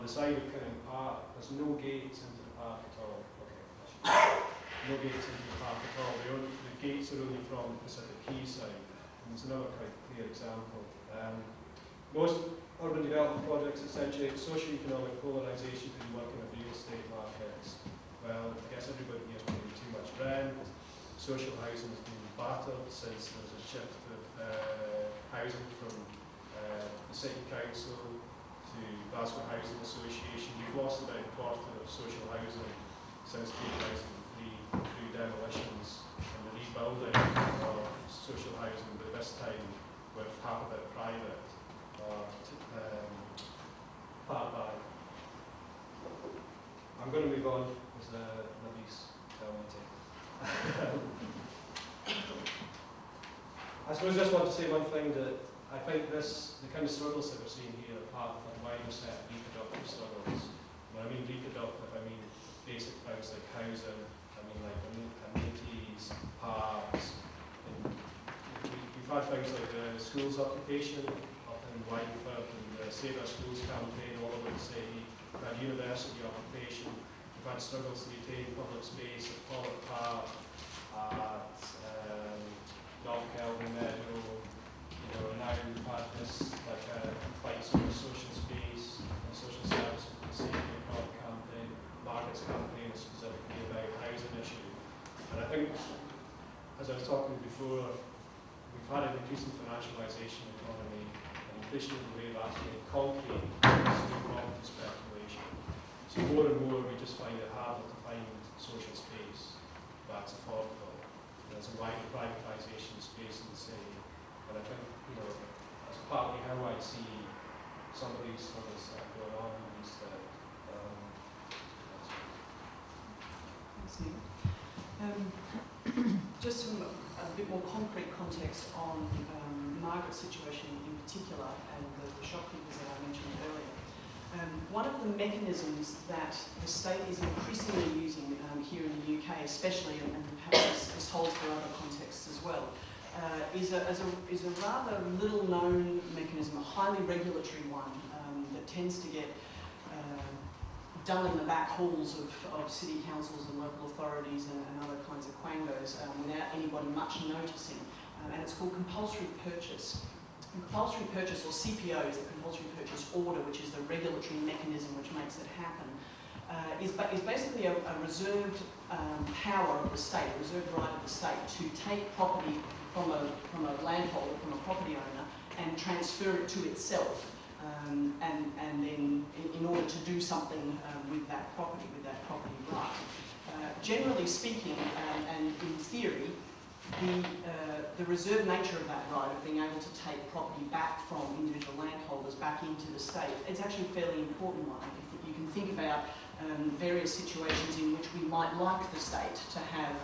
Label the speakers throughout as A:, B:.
A: the side of Kinning Park, there's no gates into the park at all. Okay. No gates into the park at all. The gates are only from the Pacific Quay side. And it's another quite clear example. Most urban development projects accentuate socio-economic polarisation through work in the real estate markets. Well, I guess everybody here is paying too much rent. Social housing has been battered since there was a shift of housing from the City Council to Glasgow Housing Association. We've lost about a quarter of social housing since 2003 through demolitions and the rebuilding of social housing, but this time with half of it private or part by. I'm going to move on as Libby's telling me to. I suppose I just want to say one thing, that I think the kind of struggles that we're seeing here are part of a wider set of reproductive struggles. When I mean reproductive, I mean basic things like housing, I mean like amenities, parks. And we've had things like the schools occupation up in Wynford and the Save Our Schools campaign all over the city. We've had university occupation. We've had struggles to retain public space at Pollock Park, at North Kelvin Meadow, and now we've had this fights over social space and social service with the Safety and Park campaign. Margaret's campaign is specifically about housing issue. And I think, as I was talking before, we've had an increasing financialisation of the economy, and increasingly the way that's made concrete through property speculation. So more and more we just find it harder to find social space that's affordable. There's a wider privatisation of space in the city, and I think that's partly how I see some of these struggles that are going on in these
B: Thanks, Neil. Just a bit more concrete context on Margaret's situation in particular and the shopkeepers that I mentioned earlier. One of the mechanisms that the state is increasingly using here in the UK, especially, and perhaps this holds for other contexts as well, is a rather little known mechanism, a highly regulatory one that tends to get done in the back halls of city councils and local authorities and other kinds of quangos without anybody much noticing, and it's called compulsory purchase. Compulsory purchase, or CPO, is the compulsory purchase order, which is the regulatory mechanism which makes it happen, is basically a reserved power of the state, a reserved right of the state to take property from a landholder, from a property owner, and transfer it to itself, and then in order to do something with that property right. Generally speaking, and in theory, the reserved nature of that right, of being able to take property back from individual landholders back into the state, it's actually a fairly important one. You can think about various situations in which we might like the state to have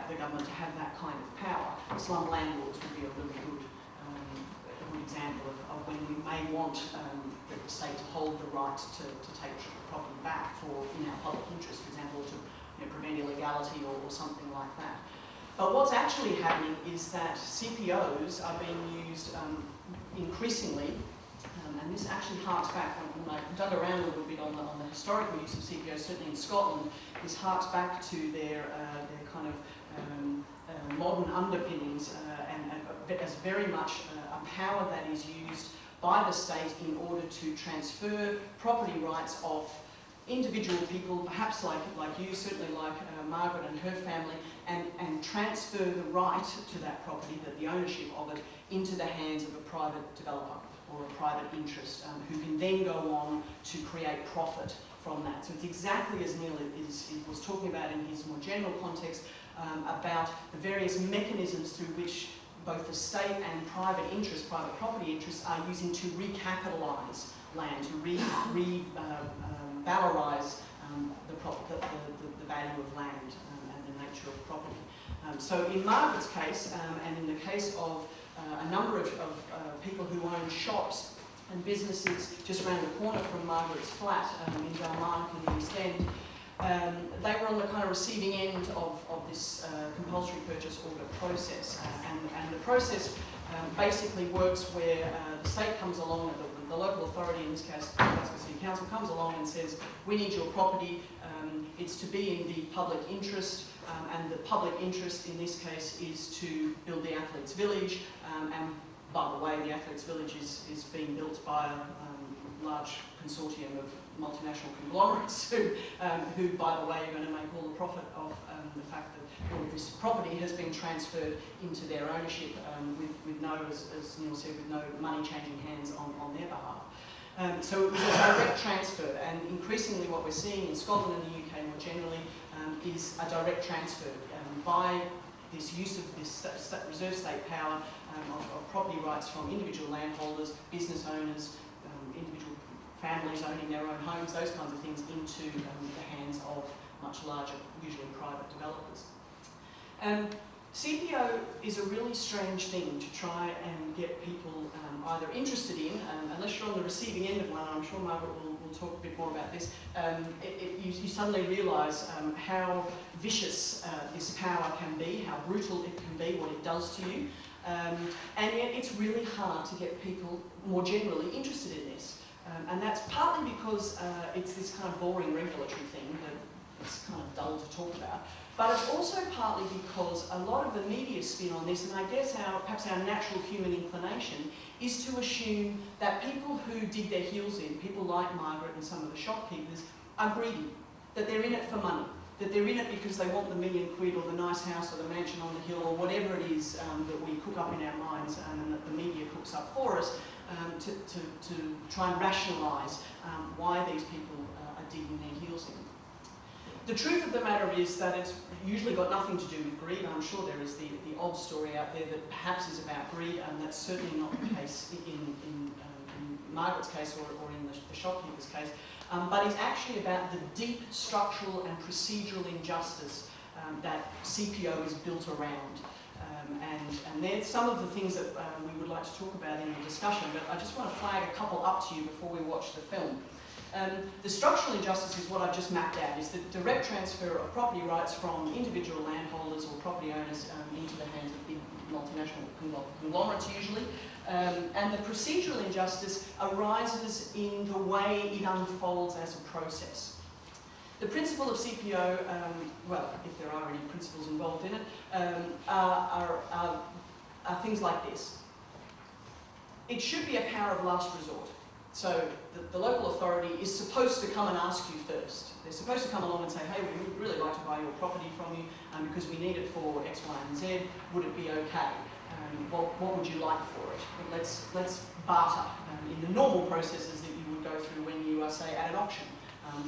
B: the government to have that kind of power. Slum landlords would be a really good example of when we may want the state to hold the right to take property back in our public interest, for example, to prevent illegality or something like that. But what's actually happening is that CPOs are being used increasingly, and this actually harks back, when I dug around a little bit on the historical use of CPOs, certainly in Scotland, this harks back to their kind of modern underpinnings and as very much a power that is used by the state in order to transfer property rights of individual people, perhaps like you, certainly like Margaret and her family, and transfer the right to that property, the ownership of it, into the hands of a private developer or a private interest who can then go on to create profit from that. So it's exactly as Neil was talking about in his more general context about the various mechanisms through which both the state and private property interests are using to recapitalise land, to valorize the value of land and the nature of property. So in Margaret's case, and in the case of a number of people who own shops and businesses just around the corner from Margaret's flat in Dalmarnock in the East End, they were on the kind of receiving end of this compulsory purchase order process. And the process basically works where the state comes along, the local authority, in this case the Glasgow City council comes along and says, we need your property, it's to be in the public interest, and the public interest in this case is to build the Athletes Village, and by the way, the Athletes Village is being built by a large consortium of multinational conglomerates who, by the way, are going to make all the profit of the fact that all of this property has been transferred into their ownership with no, as Neil said, with no money changing hands on their behalf. So it was a direct transfer, and increasingly what we're seeing in Scotland and the UK more generally is a direct transfer by this use of this reserve state power of property rights from individual landholders, business owners, individual families owning their own homes, those kinds of things, into the hands of much larger, usually private developers. CPO is a really strange thing to try and get people either interested in, unless you're on the receiving end of one. I'm sure Margaret will talk a bit more about this. You suddenly realise how vicious this power can be, how brutal it can be, what it does to you, and yet it's really hard to get people more generally interested in this. And that's partly because it's this kind of boring regulatory thing that it's kind of dull to talk about. But it's also partly because a lot of the media spin on this, and I guess perhaps our natural human inclination, is to assume that people who dig their heels in, people like Margaret and some of the shopkeepers, are greedy, that they're in it for money, that they're in it because they want the £1 million or the nice house or the mansion on the hill or whatever it is that we cook up in our minds and that the media cooks up for us to try and rationalise why these people are digging their heels in. The truth of the matter is that it's usually got nothing to do with greed. I'm sure there is the odd story out there that perhaps is about greed, and that's certainly not the case in Margaret's case or in the shopkeeper's case. But it's actually about the deep structural and procedural injustice that CPO is built around. And there's some of the things that we would like to talk about in the discussion, but I just want to flag a couple up to you before we watch the film. The structural injustice is what I've just mapped out, is the direct transfer of property rights from individual landholders or property owners into the hands of big multinational conglomerates usually. And the procedural injustice arises in the way it unfolds as a process. The principle of CPO, well, if there are any principles involved in it, are things like this. It should be a power of last resort. So the local authority is supposed to come and ask you first. They're supposed to come along and say, hey, we would really like to buy your property from you because we need it for X, Y, and Z. Would it be okay? What would you like for it? Let's barter in the normal processes that you would go through when you are, say, at an auction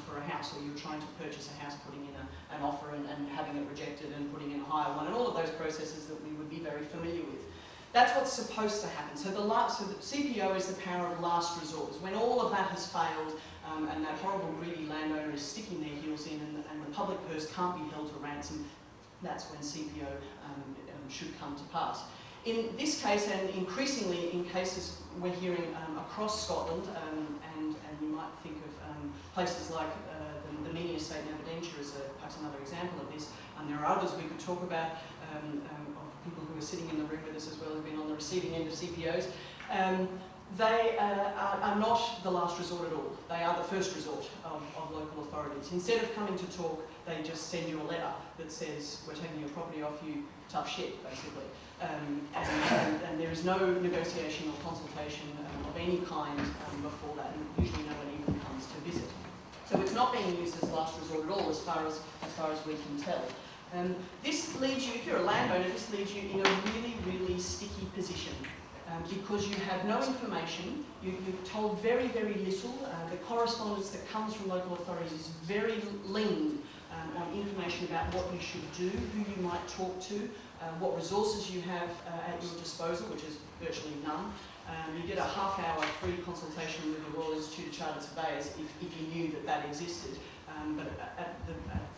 B: for a house, or you're trying to purchase a house, putting in an offer and having it rejected and putting in a higher one, and all of those processes that we would be very familiar with. That's what's supposed to happen. So the CPO is the power of last resort. When all of that has failed and that horrible greedy landowner is sticking their heels in and the public purse can't be held to ransom, that's when CPO should come to pass. In this case, and increasingly in cases we're hearing across Scotland, and you might think of places like the Meany Estate in Aberdeenshire as perhaps another example of this, and there are others we could talk about, people who are sitting in the room with us as well have been on the receiving end of CPOs. They are not the last resort at all. They are the first resort of local authorities. Instead of coming to talk, they just send you a letter that says, we're taking your property off you, tough shit, basically. And there is no negotiation or consultation of any kind before that, and usually no one even comes to visit. So it's not being used as last resort at all, as far as we can tell. This leaves you, if you're a landowner, this leaves you in a really, really sticky position because you have no information, you're told very, very little. The correspondence that comes from local authorities is very lean on information about what you should do, who you might talk to, what resources you have at your disposal, which is virtually none. You get a half-hour free consultation with the Royal Institute of Chartered Surveyors if you knew that existed. But at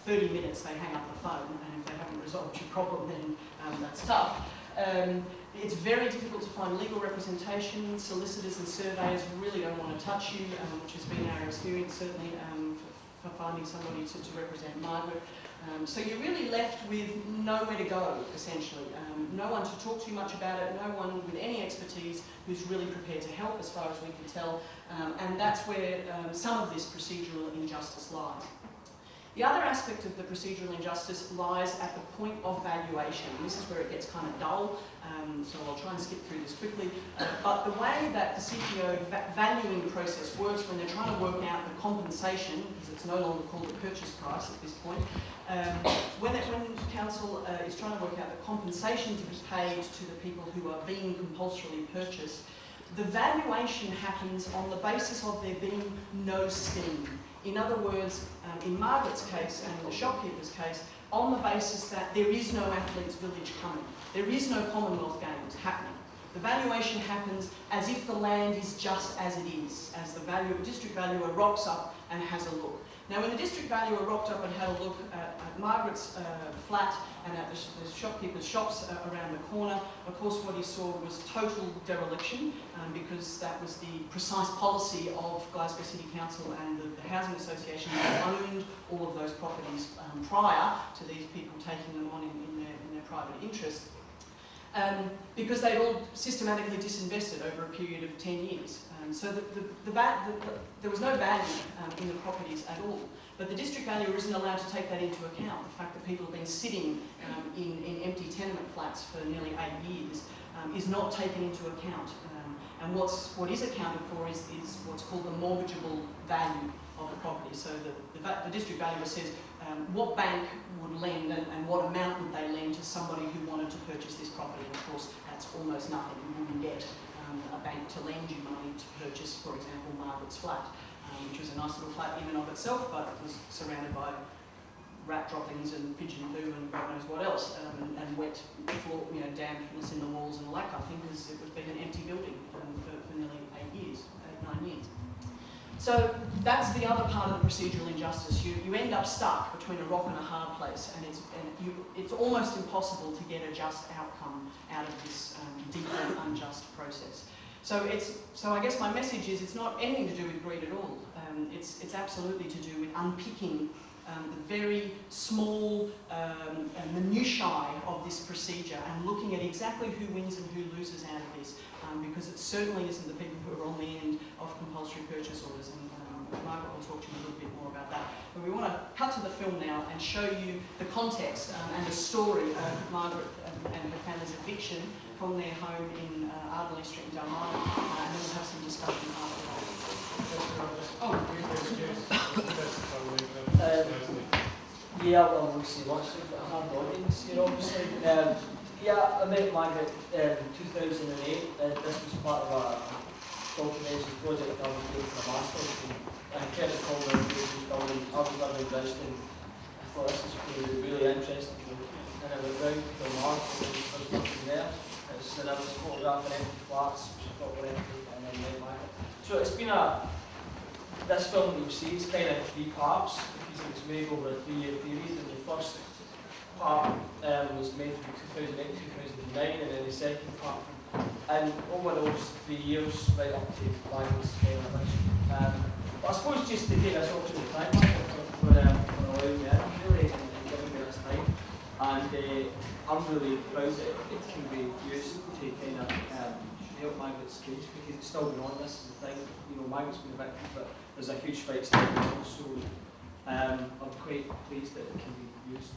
B: 30 minutes they hang up the phone, and if they haven't resolved your problem, then that's tough. It's very difficult to find legal representation. Solicitors and surveyors really don't want to touch you, which has been our experience certainly for finding somebody to represent Margaret. So you're really left with nowhere to go, essentially. No one to talk too much about it, no one with any expertise who's really prepared to help, as far as we can tell, and that's where some of this procedural injustice lies. The other aspect of the procedural injustice lies at the point of valuation. This is where it gets kind of dull, so I'll try and skip through this quickly. But the way that the CPO valuing process works when they're trying to work out the compensation, because it's no longer called the purchase price at this point, when council is trying to work out the compensation to be paid to the people who are being compulsorily purchased, the valuation happens on the basis of there being no scheme. In other words, in Margaret's case and the shopkeeper's case, on the basis that there is no Athletes Village coming. There is no Commonwealth Games happening. The valuation happens as if the land is just as it is, as the district valuer rocks up and has a look. Now, when the district valuer rocked up and had a look at Margaret's flat and at the shopkeeper's shops around the corner, of course what he saw was total dereliction, because that was the precise policy of Glasgow City Council and the Housing Association that owned all of those properties prior to these people taking them on in their private interest. Because they'd all systematically disinvested over a period of 10 years. So there was no value in the properties at all. But the district valuer isn't allowed to take that into account. The fact that people have been sitting in empty tenement flats for nearly 8 years is not taken into account. And what is accounted for is what's called the mortgageable value of the property. So the district valuer says what bank would lend and what amount would they lend to somebody who wanted to purchase this property. And of course, that's almost nothing. You wouldn't get a bank to lend you money to purchase, for example, Margaret's flat, which was a nice little flat in and of itself, but it was surrounded by rat droppings and pigeon poo and God knows what else, and wet floor, dampness in the walls and all that kind of thing, because it was been an empty building for nearly 9 years. So that's the other part of the procedural injustice. You end up stuck between a rock and a hard place, and it's almost impossible to get a just outcome out of this deeply unjust process. So I guess my message is it's not anything to do with greed at all. It's absolutely to do with unpicking the very small minutiae of this procedure and looking at exactly who wins and who loses out of this, because it certainly isn't the people who are on the end of compulsory purchase orders, and Margaret will talk to you a little bit more about that. But we want to cut to the film now and show you the context and the story of Margaret and her family's eviction from their home in Ardley Street in Dalmarnock, and then we'll have some discussion after that.
C: Yeah, well, we'll see lots of hard audience here, obviously. Yeah, I met Margaret in 2008. This was part of a documentary project I was doing for a master's, and I kept it called I was living in Brisbane. I thought this is really interesting, and I went round to the market, I was looking there, and I was photographing empty flats, which I thought were empty, and then met Margaret. So it's been this film you'll see is kind of 3 parts, because it was made over a 3-year period, and the first part was made from 2008 to 2009, and then the second part and over those 3 years right up to Margaret's but I suppose just to take us up to the time for allowing me in, really, and giving me this time, and I'm really proud that it can be used to kind of help Margaret's case, because it's still going on. This is the thing, Margaret's been a victim, but there's a huge fight still going on, so I'm quite pleased that it can be used.